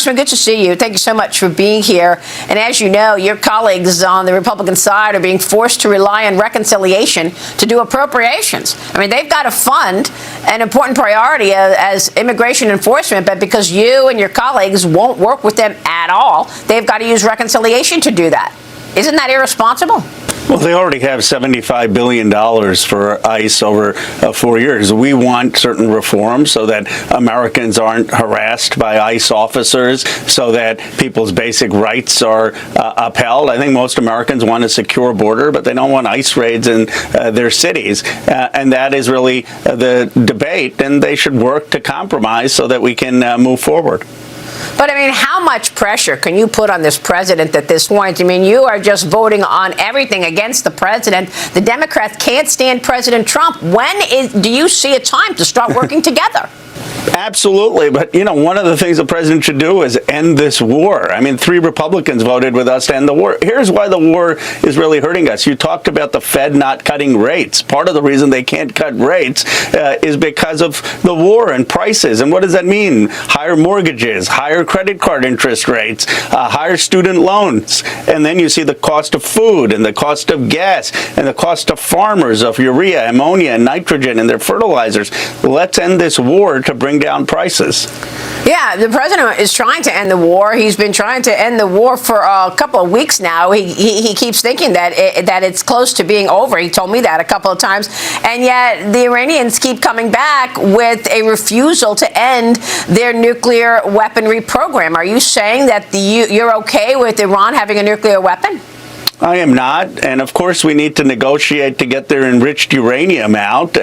Congressman, good to see you. Thank you so much for being here. And as you know, your colleagues on the Republican side are being forced to rely on reconciliation to do appropriations. I mean, they've got to fund an important priority as immigration enforcement, but because you and your colleagues won't work with them at all, they've got to use reconciliation to do that. Isn't that irresponsible? Well, they already have $75 billion for ICE over 4 years. We want certain reforms so that Americans aren't harassed by ICE officers, so that people's basic rights are upheld. I think most Americans want a secure border, but they don't want ICE raids in their cities. And that is really the debate, and they should work to compromise so that we can move forward. But, I mean, how much pressure can you put on this president at this point? I mean, you are just voting on everything against the president. The Democrats can't stand President Trump. Do you see a time to start working together? Absolutely. But, you know, one of the things the president should do is end this war. I mean, 3 Republicans voted with us to end the war. Here's why the war is really hurting us. You talked about the Fed not cutting rates. Part of the reason they can't cut rates is because of the war and prices. And what does that mean? Higher mortgages, higher credit card interest rates, higher student loans. And then you see the cost of food and the cost of gas and the cost of farmers of urea, ammonia, and nitrogen and their fertilizers. Let's end this war to bring down prices. Yeah, the president is trying to end the war. He's been trying to end the war for a couple of weeks now. He keeps thinking that it's close to being over. He told me that a couple of times. And yet the Iranians keep coming back with a refusal to end their nuclear weaponry program. Are you saying that you're okay with Iran having a nuclear weapon? I am not. And of course, we need to negotiate to get their enriched uranium out.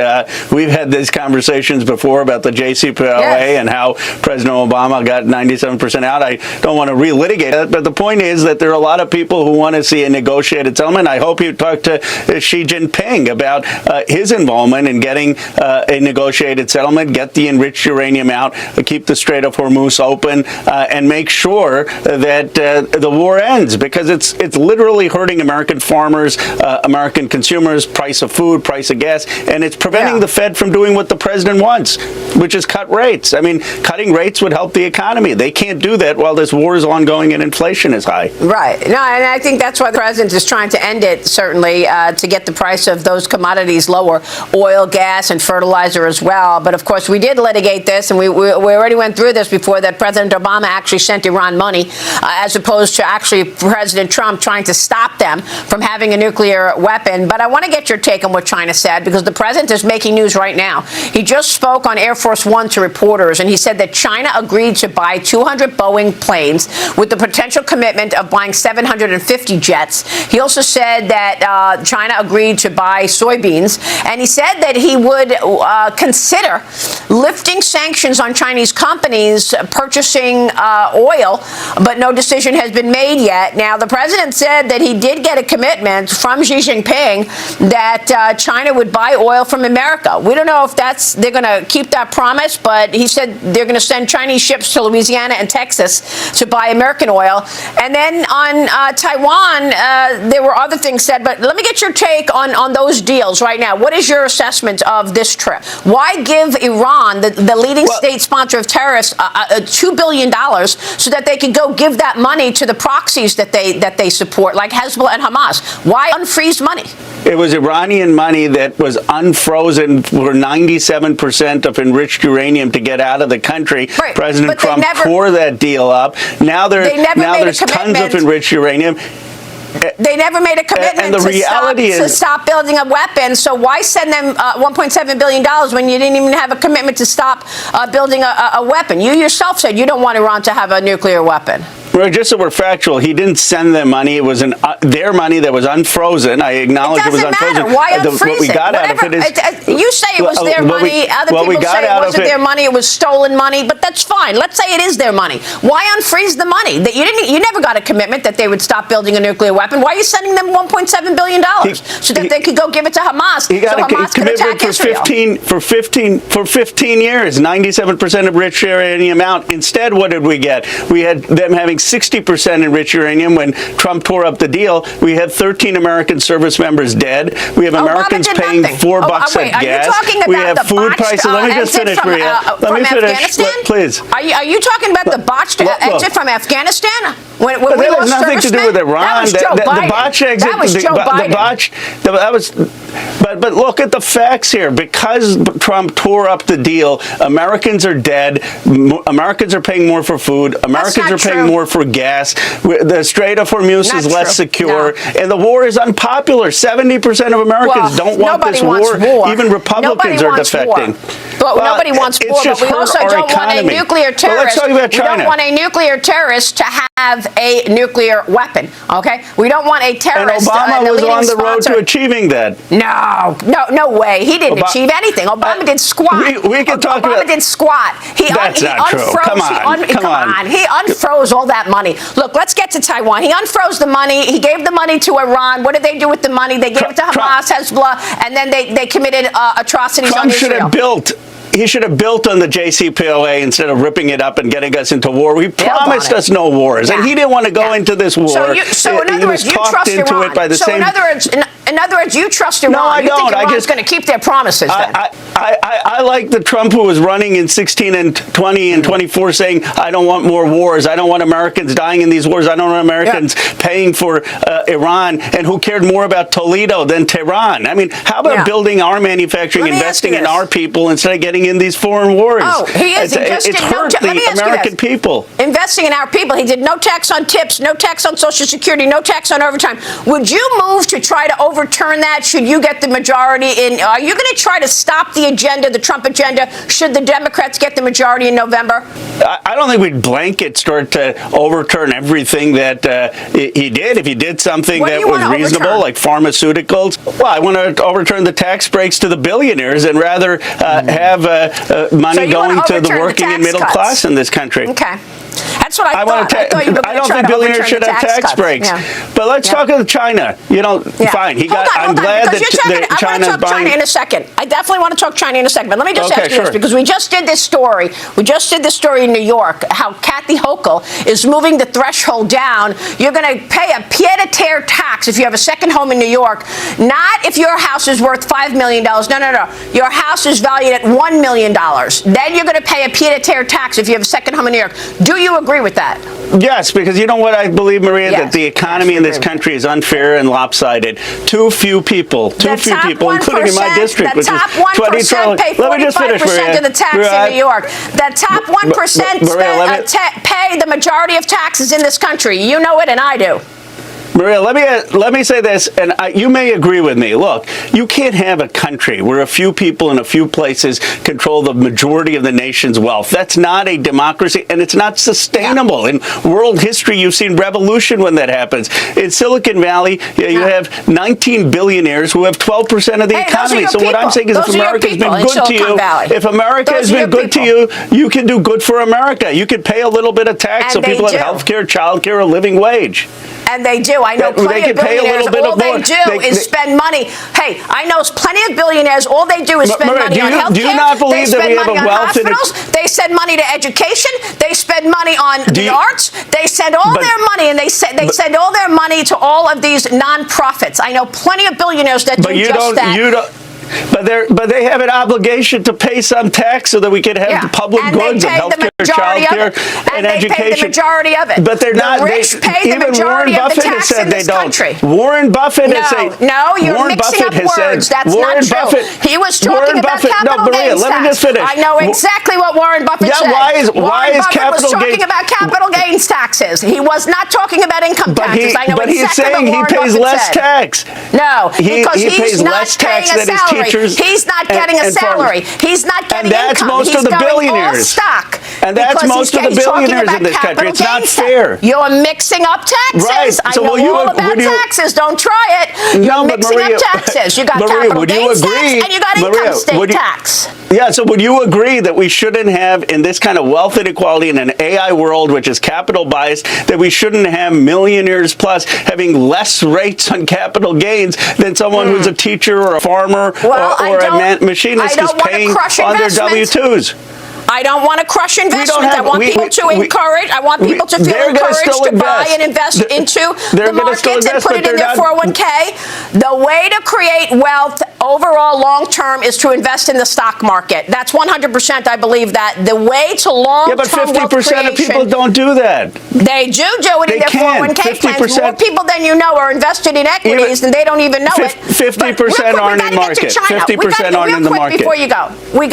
We've had these conversations before about the JCPOA and how President Obama got 97% out. I don't want to relitigate it, but the point is that there are a lot of people who want to see a negotiated settlement. I hope you talk to Xi Jinping about his involvement in getting a negotiated settlement, get the enriched uranium out, keep the Strait of Hormuz open, and make sure that the war ends, because it's literally hurting American farmers, American consumers, price of food, price of gas, and it's preventing the Fed from doing what the president wants, which is cut rates. I mean, cutting rates would help the economy. They can't do that while this war is ongoing and inflation is high. Right. No, and I think that's why the president is trying to end it, certainly, to get the price of those commodities lower, oil, gas, and fertilizer as well. But, of course, we did litigate this, and we already went through this before, that President Obama actually sent Iran money, as opposed to actually President Trump trying to stop them from having a nuclear weapon. But I want to get your take on what China said, because the president is making news right now. He just spoke on Air Force One to reporters, and he said that China agreed to buy 200 Boeing planes with the potential commitment of buying 750 jets. He also said that China agreed to buy soybeans, and he said that he would consider lifting sanctions on Chinese companies purchasing oil, but no decision has been made yet. Now, the president said that he did get a commitment from Xi Jinping that China would buy oil from America. We don't know if they're going to keep that promise, but he said they're going to send Chinese ships to Louisiana and Texas to buy American oil. And then on Taiwan, there were other things said, but let me get your take on those deals right now. What is your assessment of this trip? Why give Iran, the leading state sponsor of terrorists, $2 billion so that they could go give that money to the proxies that they support, like Hezbollah and Hamas? Why unfreeze money? It was Iranian money that was unfrozen for 97% of enriched uranium to get out of the country. Right. President Trump tore that deal up. Now there's tons of enriched uranium. They never made a commitment to stop building a weapon. So why send them $1.7 billion when you didn't even have a commitment to stop building a weapon? You yourself said you don't want Iran to have a nuclear weapon. Well, just so we're factual, he didn't send them money. It was their money that was unfrozen. I acknowledge it was unfrozen. Matter. Why unfreeze what we got out of it is... You say it was their money. Other people say it wasn't their money. It was stolen money. But that's fine. Let's say it is their money. Why unfreeze the money? You never got a commitment that they would stop building a nuclear weapon. Why are you sending them $1.7 billion so that they could go give it to Hamas? He got a commitment for 15 years, 97% of rich uranium out. Instead, what did we get? We had them having 60% enriched uranium when Trump tore up the deal. We had 13 American service members dead. We have Americans paying $4 wait, at gas. Are you talking about we have the food prices. Let me just finish, Maria. Let me finish, please. Are you talking about the botched exit from Afghanistan? When but we that has lost nothing to do with Iran. That was Joe Biden. The botch exit. That was Joe Biden. But look at the facts here. Because Trump tore up the deal, Americans are dead. Americans are paying more for food. Americans are paying more for gas. The Strait of Hormuz is less secure. No. And the war is unpopular. 70% of Americans don't want this war. Even Republicans are defecting. But nobody wants war. But we also don't want a nuclear terrorist. Let's talk about China. We don't want a nuclear terrorist to have a nuclear weapon. Okay? We don't want a terrorist. And Obama was on the road to achieving that. No way. He didn't achieve anything. Obama did squat. We can talk about. Obama did squat. That's not true. Come on. He unfroze all that money. Look, let's get to Taiwan. He unfroze the money. He gave the money to Iran. What did they do with the money? They gave it to Hamas, Hezbollah, and then they committed atrocities on Israel. He should have built on the JCPOA instead of ripping it up and getting us into war. He promised us no wars, and he didn't want to go into this war. So in other words, you trust Iran. In other words, you trust Iran. No, I don't. You think Iran's going to keep their promises then? I like the Trump who was running in 16 and 20 and 24 saying, I don't want more wars. I don't want Americans dying in these wars. I don't want Americans paying for Iran, and who cared more about Toledo than Tehran. I mean, how about building our manufacturing, investing in our people instead of getting in these foreign wars? Oh, he is. It's hurt the American people. Investing in our people. He did no tax on tips, no tax on Social Security, no tax on overtime. Would you move to try to overturn that should you get the majority in? Are you going to try to stop the agenda, the Trump agenda, should the Democrats get the majority in November? I don't think we'd blanket start to overturn everything that he did. If he did something that was reasonable, like pharmaceuticals, well, I want to overturn the tax breaks to the billionaires and rather have money going to the working and middle class in this country. Okay. That's what I thought. I don't think billionaires should have tax breaks. But let's talk about China. Fine. I'm glad that China's buying. China in a second. I definitely want to talk China in a second. But let me just ask you this, because we just did this story. We just did this story in New York, how Kathy Hochul is moving the threshold down. You're going to pay a pied-à-terre tax if you have a second home in New York. Not if your house is worth $5 million. No. Your house is valued at $1 million. Then you're going to pay a pied-à-terre tax if you have a second home in New York. Do you agree with that? Yes, because you know what I believe, Maria, that the economy in this country is unfair and lopsided. Too few people, including in my district, which is 20 trillion. Pay 45% of the tax in New York. The top 1% pay the majority of taxes in this country. You know it, and I do. Maria, let me say this, and you may agree with me. Look, you can't have a country where a few people in a few places control the majority of the nation's wealth. That's not a democracy, and it's not sustainable. In world history, you've seen revolution when that happens. In Silicon Valley, you have 19 billionaires who have 12% of the economy. So what I'm saying is, if America has been good to you, you can do good for America. You can pay a little bit of tax so people have health care, child care, a living wage. And they do. I know plenty of billionaires. All they do is spend money. Hey, I know plenty of billionaires. All they do is spend money on health care. Do you not believe that we have a wealth in hospitals? They send money to education. They spend money on the arts. They send all their money, and they send all their money to all of these nonprofits. I know plenty of billionaires that do just that. But they have an obligation to pay some tax so that we can have public goods and health care, child care, and education. They pay the majority of it. But they're not. The rich pay the majority of the tax in this country. Warren Buffett has said. No, you're mixing up words. That's not true. He was talking about capital gains tax. Let me just finish. I know exactly what Warren Buffett said. Why is capital gains? He was talking about capital gains taxes. He was not talking about income taxes. I know exactly what Warren Buffett said. But he's saying he pays less tax. No, because he's not paying a salary. He's not getting a salary. He's not getting income. And that's most of the billionaires. Stock. And that's most of the billionaires in this country. It's not fair. You're mixing up taxes. Right. I know all about taxes. Don't try it. You're mixing up taxes. You got capital gains tax and you got income state tax. Yeah, so would you agree that we shouldn't have, in this kind of wealth inequality in an AI world, which is capital biased, that we shouldn't have millionaires plus having less rates on capital gains than someone who's a teacher or a farmer or a machinist is paying on their W-2s? I don't want to crush investment. I want people to encourage. I want people to feel encouraged to buy and invest into the markets and put it in their 401k. The way to create wealth overall long-term is to invest in the stock market. That's 100%. I believe that the way to long-term wealth creation. Yeah, but 50% of people don't do that. They do it in their 401k plans. More people than you know are invested in equities, and they don't even know it. 50% aren't in the market. 50% aren't in the market. Before you go, we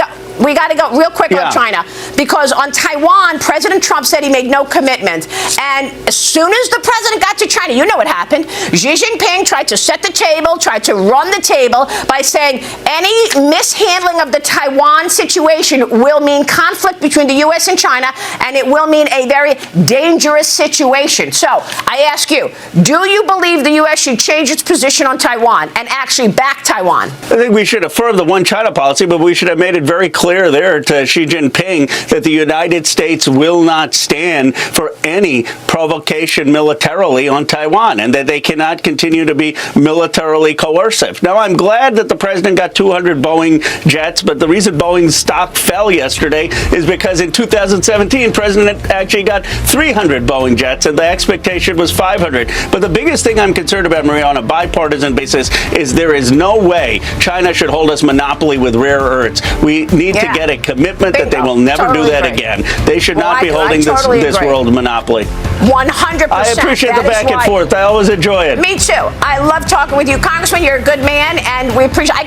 got to go real quick on China, because on Taiwan, President Trump said he made no commitment. And as soon as the president got to China, you know what happened. Xi Jinping tried to set the table, tried to run the table by saying any mishandling of the Taiwan situation will mean conflict between the U.S. and China, and it will mean a very dangerous situation. So I ask you, do you believe the U.S. should change its position on Taiwan and actually back Taiwan? I think we should affirm the one China policy, but we should have made it very clear there to Xi Jinping that the United States will not stand for any provocation militarily on Taiwan, and that they cannot continue to be militarily coercive. Now, I'm glad that the president got 200 Boeing jets, but the reason Boeing's stock fell yesterday is because in 2017, President actually got 300 Boeing jets, and the expectation was 500. But the biggest thing I'm concerned about, Maria, on a bipartisan basis, is there is no way China should hold us monopoly with rare earths. We need to get a commitment that they will never do that again. They should not be holding this world monopoly. 100%. I appreciate the back and forth. I always enjoy it. Me too. I love talking with you, Congressman. You're a good man, and we appreciate. I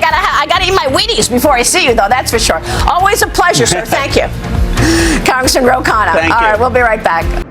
gotta eat my Wheaties before I see you, though. That's for sure. Always a pleasure, sir. Thank you, Congressman Ro Khanna. Thank you. All right, we'll be right back.